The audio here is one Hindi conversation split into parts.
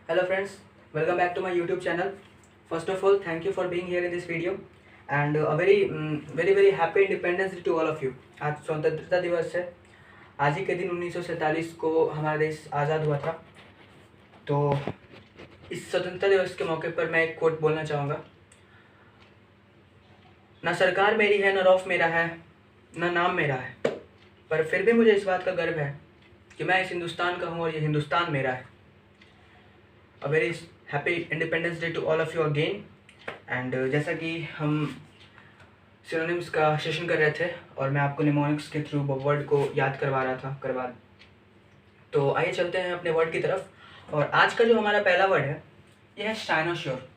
Hello friends, welcome back to my YouTube channel. First of all, thank you for being here in this video and a very happy Independence Day to all of you. आज स्वतंत्रता दिवस है। आज ही के दिन 1947 को हमारा देश आज़ाद हुआ था। तो इस स्वतंत्रता दिवस के मौके पर मैं एक कोट बोलना चाहूँगा। ना सरकार मेरी है, ना रौफ मेरा है, ना नाम मेरा है, पर फिर भी मुझे इस बात का गर्व है कि मैं इस हिंदुस्तान का हूँ और ये हिंदुस्तान मेरा है। A very happy Independence Day to all of you again. And जैसा कि हम सिनोनिम्स का सेशन कर रहे थे और मैं आपको निमोनिक्स के थ्रू वर्ड को याद करवा रहा था तो आइए चलते हैं अपने वर्ड की तरफ। और आज का जो हमारा पहला वर्ड है यह है साइनोश्योर।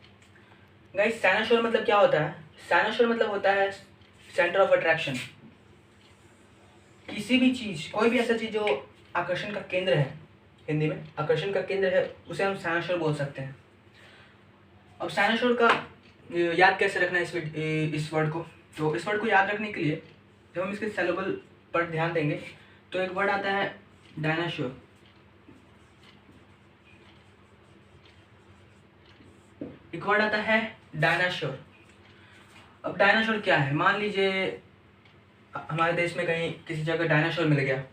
गाइस, साइनोश्योर मतलब क्या होता है? साइनोश्योर मतलब होता है सेंटर ऑफ अट्रैक्शन। किसी भी चीज़, कोई भी ऐसा चीज़ जो आकर्षण का केंद्र है, हिंदी में आकर्षण का केंद्र है, उसे हम साइनोश्योर बोल सकते हैं। अब साइनोश्योर का याद कैसे रखना है इस वर्ड को? तो इस वर्ड को याद रखने के लिए जब हम इसके सिलेबल पर ध्यान देंगे तो एक वर्ड आता है डायनाश्योर। एक वर्ड आता है डायनाश्योर। अब डायनाश्योर क्या है? मान लीजिए हमारे देश में कहीं किसी जगह डायनाश्योर मिल गया,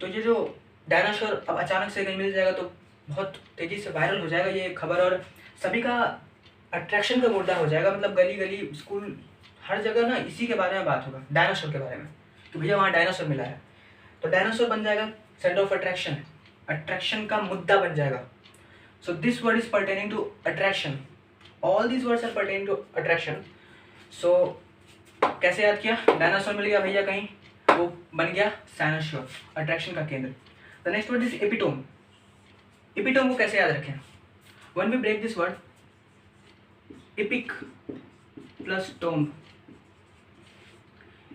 तो ये जो डायनासोर अब अचानक से कहीं मिल जाएगा तो बहुत तेज़ी से वायरल हो जाएगा ये खबर और सभी का अट्रैक्शन का मुद्दा हो जाएगा। मतलब गली गली, स्कूल, हर जगह ना इसी के बारे में बात होगा, डायनासोर के बारे में, कि भैया वहाँ डायनासोर मिला है। तो डायनासोर बन जाएगा सेंटर ऑफ अट्रैक्शन, अट्रैक्शन का मुद्दा बन जाएगा। So this word is pertaining to attraction. All this words are pertaining to attraction. So कैसे याद किया? डायनासोर मिल गया भैया कहीं, वो बन गया साइनोश्योर, अट्रैक्शन का केंद्र। The next word is epitome. Epitome को कैसे याद रखें? When we break this word, epic plus tomb.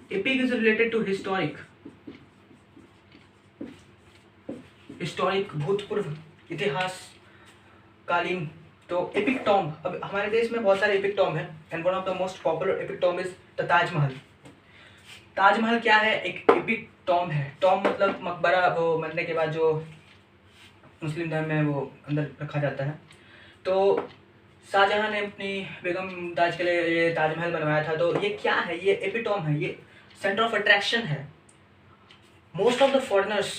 Epic is related to historic, भूतपूर्व, इतिहास कालीन। तो एपिक टॉम्ब, अब हमारे देश में बहुत सारे एपिक टॉम्ब हैं and one of the most popular epic tomb is the Taj Mahal. Taj Mahal क्या है? एक एपिक टॉम्ब है। टॉम्ब मतलब मकबरा, वो मरने के बाद जो मुस्लिम धर्म में वो अंदर रखा जाता है। तो शाहजहां ने अपनी बेगम मुमताज के लिए ये ताजमहल बनवाया था। तो ये क्या है? ये एपिटोम है, ये सेंटर ऑफ अट्रैक्शन है। Most of the foreigners,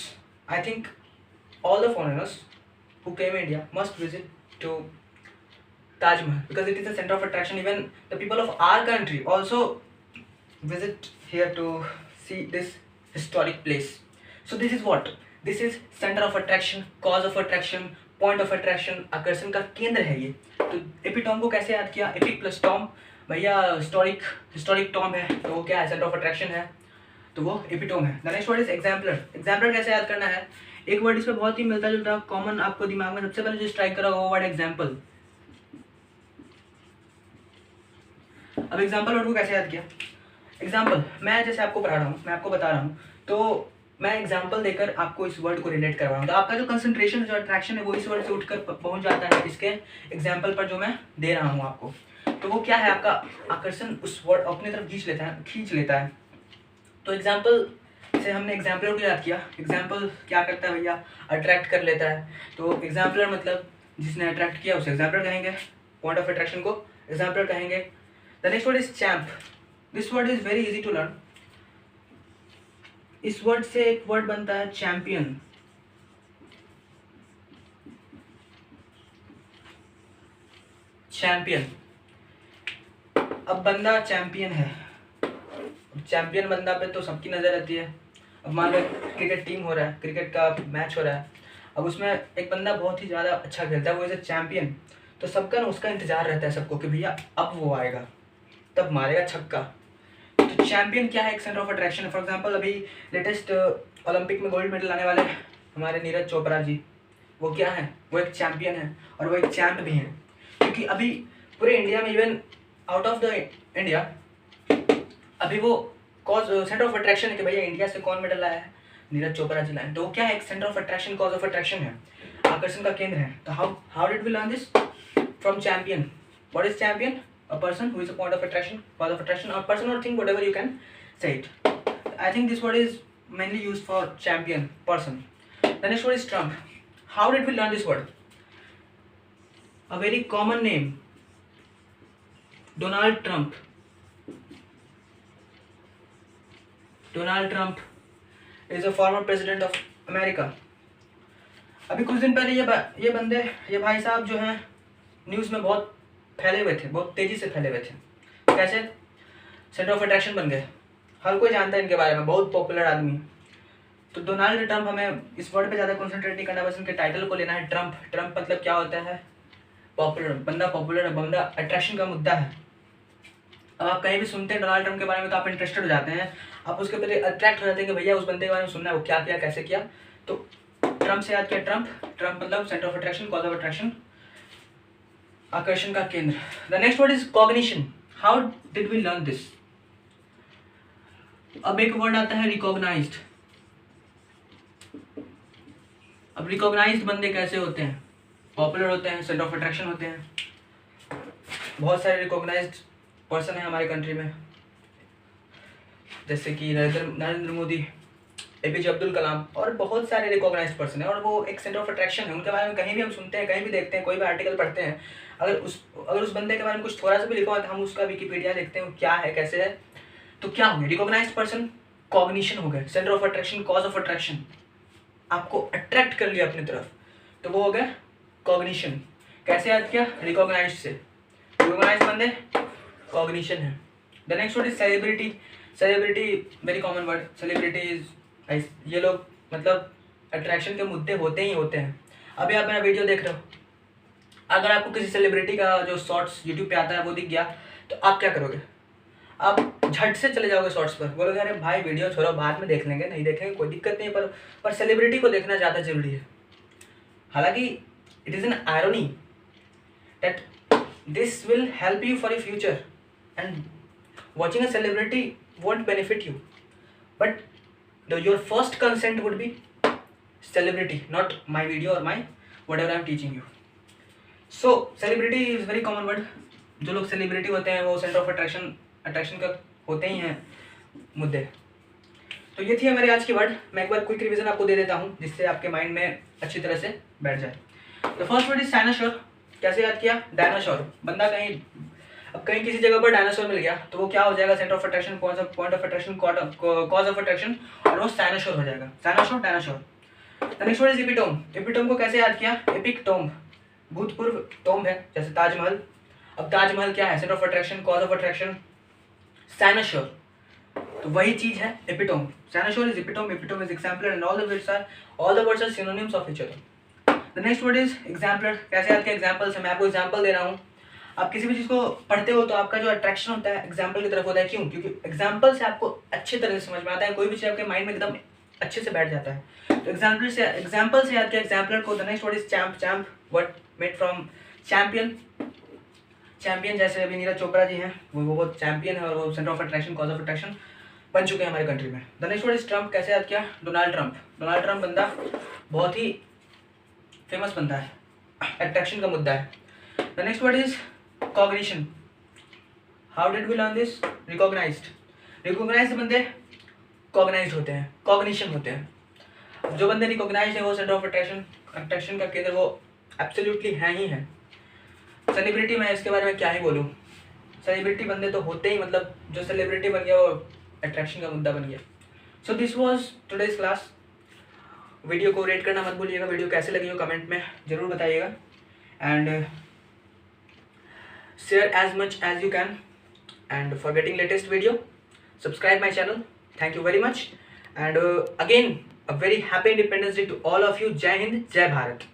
I think all the foreigners who came India must visit to Taj Mahal because it is the centre of attraction. Even the people of our country also visit here to see this historic place. So this is what? This is center of attraction, cause of attraction, point of attraction, आकर्षण का केंद्र है ये। तो एपिटॉम को कैसे याद किया? एपिक प्लस टॉम, भैया हिस्टोरिक टॉम है तो वो क्या है? सेंटर ऑफ अट्रैक्शन है, तो वो एपिटोम है। The next word is exemplar. Exemplar कैसे याद करना है? एक वर्ड इसमें बहुत ही मिलता जुलता कॉमन आपको दिमाग में सबसे पहले जो स्ट्राइक करा वो वर्ड एग्जाम्पल। अब एग्जाम्पल वर्ड को कैसे याद किया? एग्जाम्पल, मैं जैसे आपको पढ़ा रहा हूँ, मैं आपको बता रहा हूँ, तो मैं एग्जाम्पल देकर आपको इस वर्ड को रिलेट करवा रहा हूँ। तो आपका जो कंसंट्रेशन, जो अट्रैक्शन है वो इस वर्ड से उठकर पहुँच जाता है इसके एग्जाम्पल पर जो मैं दे रहा हूँ आपको। तो वो क्या है? आपका आकर्षण उस वर्ड अपनी तरफ खींच लेता है। तो एग्जाम्पल से हमने एग्जाम्पलर को याद किया। एग्जाम्पल क्या करता है भैया? अट्रैक्ट कर लेता है। तो एग्जाम्पलर मतलब जिसने अट्रैक्ट किया उसे एग्जाम्पलर कहेंगे, पॉइंट ऑफ अट्रैक्शन को एग्जाम्पलर कहेंगे। The next word is champ. This word is very easy to learn. इस वर्ड से एक वर्ड बनता है चैंपियन। चैंपियन, अब बंदा चैंपियन है। चैंपियन बंदा पे तो सबकी नजर रहती है। अब मान लो क्रिकेट टीम हो रहा है, क्रिकेट का मैच हो रहा है, अब उसमें एक बंदा बहुत ही ज़्यादा अच्छा खेलता है, वो इज अ चैंपियन। तो सबका ना उसका इंतजार रहता है सबको कि भैया अब वो आएगा, तब मारेगा छक्का। तो चैंपियन क्या है? एक सेंटर ऑफ अट्रैक्शन है। फॉर एग्जांपल अभी लेटेस्ट ओलंपिक में गोल्ड मेडल लाने वाले हमारे नीरज चोपड़ा जी, वो क्या है? वो एक चैंपियन है और वो एक चैंप भी हैं। क्योंकि अभी पूरे इंडिया में, even out of the India, अभी वो कॉज सेंटर ऑफ अट्रैक्शन है कि भैया इंडिया से कौन मेडल लाया है? नीरज चोपड़ा जी लाए। तो वो क्या है? एक centre of attraction, cause of attraction है, आकर्षण का केंद्र है। तो how did we learn this? From champion. What is champion? A person who is a point of attraction, cause of attraction, or person or thing, whatever you can say it. I think this word is mainly used for champion, person. The next word is trump. How did we learn this word? A very common name, Donald Trump. Donald Trump is a former president of America. अभी कुछ दिन पहले ये भाई साहब जो हैं न्यूज़ में बहुत फैले हुए थे, बहुत तेज़ी से फैले हुए थे। कैसे? सेंटर ऑफ अट्रैक्शन बन गए, हर कोई जानता है इनके बारे में, बहुत पॉपुलर आदमी। तो डोनाल्ड ट्रंप, हमें इस वर्ड पे ज़्यादा कॉन्सेंट्रेट नहीं करना, बस इनके टाइटल को लेना है। ट्रंप मतलब क्या होता है? पॉपुलर है, बंदा अट्रैक्शन का मुद्दा है। अब आप कहीं भी सुनते हैं डोनाल्ड ट्रंप के बारे में तो आप इंटरेस्टेड हो जाते हैं, आप उसके प्रति अट्रैक्ट हो जाते हैं कि भैया उस बंदे के बारे में सुनना है, वो क्या किया, कैसे किया। तो ट्रंप से याद किया, ट्रंप मतलब centre of attraction, cause of attraction, आकर्षण का केंद्र। The next word is cognition. How did we learn this? अब एक वर्ड आता है रिकॉग्नाइज्ड। अब रिकॉग्नाइज्ड बंदे कैसे होते हैं? पॉपुलर होते हैं, सेंटर ऑफ अट्रैक्शन होते हैं। बहुत सारे रिकॉग्नाइज्ड पर्सन है हमारे कंट्री में, जैसे कि नरेंद्र मोदी, APJ अब्दुल कलाम, और बहुत सारे रिकॉग्नाइज्ड पर्सन है, और वो एक सेंटर ऑफ अट्रैक्शन है। उनके बारे में कहीं भी हम सुनते हैं, कहीं भी देखते हैं, कोई भी आर्टिकल पढ़ते हैं, अगर उस बंदे के बारे में कुछ थोड़ा सा भी लिखा हुआ है तो हम उसका विकिपीडिया देखते हैं क्या है, कैसे है। तो क्या हो गया? रिकॉग्नाइज्ड पर्सन, कॉग्निशन हो गया, centre of attraction, cause of attraction, आपको अट्रैक्ट कर लिया अपनी तरफ, तो वो हो गया कॉग्निशन। कैसे याद किया? रिकॉग्नाइज्ड से। रिकॉग्नाइज्ड बंदे, कॉग्निशन है। The next word is celebrity. Celebrity very common word. Celebrity is, ये लोग मतलब अट्रैक्शन के मुद्दे होते ही होते हैं। अभी आप मेरा वीडियो देख रहे हो, अगर आपको किसी सेलिब्रिटी का जो शॉर्ट्स यूट्यूब पे आता है वो दिख गया तो आप क्या करोगे? आप झट से चले जाओगे शॉर्ट्स पर, बोलोगे अरे भाई वीडियो छोड़ो, बाद में देख लेंगे, नहीं देखेंगे कोई दिक्कत नहीं, पर सेलिब्रिटी को देखना ज़्यादा जरूरी है। हालांकि it is an irony that this will help you for your future and watching a celebrity won't benefit you, but your first consent would be celebrity, not my video or my whatever I am teaching you. So celebrity is very common word. जो लोग सेलिब्रिटी होते हैं वो सेंटर ऑफ अट्रैक्शन का होते ही हैं मुद्दे। तो ये थी हमारी आज की वर्ड। मैं एक बार क्विक रिवीजन आपको दे देता हूँ जिससे आपके माइंड में अच्छी तरह से बैठ जाए। The first word is dinosaur. कैसे याद किया? डायनासोर, बंदा कहीं किसी जगह पर डायनासोर मिल गया तो वो क्या हो जाएगा? Centre of attraction, point of attraction, cause of attraction, और वो डायनासोर हो जाएगा। Dinosaur. The next word is epitome. Epitome को कैसे याद किया? एपिक टोम, भूतपूर्व टोम है, जैसे ताजमहल। अब ताजमहल क्या है? Centre of attraction, cause of attraction, dinosaur. तो वही चीज है epitome. Dinosaur is epitome, epitome is exemplar, and all the words are synonyms of each other. The next word is exemplar. कैसे याद किया? एग्जाम्पल से। मैं आपको एग्जाम्पल दे रहा हूँ। आप किसी भी चीज़ को पढ़ते हो तो आपका जो अट्रैक्शन होता है एग्जाम्पल की तरफ होता है। क्यों? क्योंकि एग्जाम्पल से आपको अच्छी तरह से समझ में आता है, कोई भी चीज़ आपके माइंड में एकदम अच्छे से बैठ जाता है। तो एग्जाम्पल से याद किया एग्जाम्पलर को। The next word is champ, word made from champion. जैसे अभी नीरज चोपड़ा जी हैं, वो चैम्पियन है, और वो centre of attraction, cause of attraction बन चुके हैं हमारी कंट्री में। The next word is Trump. कैसे याद किया? डोनाल्ड ट्रंप बंदा बहुत ही फेमस बंदा है, अट्रैक्शन का मुद्दा है। The next word is cognition. How did we learn this? Recognised बंदे कॉग्नाइज्ड होते हैं, कॉग्निशन होते हैं। जो बंदे रिकॉग्नाइज्ड है वो सेंटर ऑफ अट्रैक्शन का केंद्र वो एब्सोल्युटली है ही है। सेलिब्रिटी, मैं इसके बारे में क्या ही बोलूँ, सेलिब्रिटी बंदे तो होते ही, मतलब जो सेलिब्रिटी बन गया वो अट्रैक्शन का मुद्दा बन गया। So this was today's class. Video को रेट करना मत भूलिएगा, वीडियो कैसे लगी हो कमेंट में ज़रूर बताइएगा, and share as much as you can, and for getting latest video subscribe my channel. Thank you very much, and again a very happy Independence Day to all of you. Jai Hind, Jai Bharat.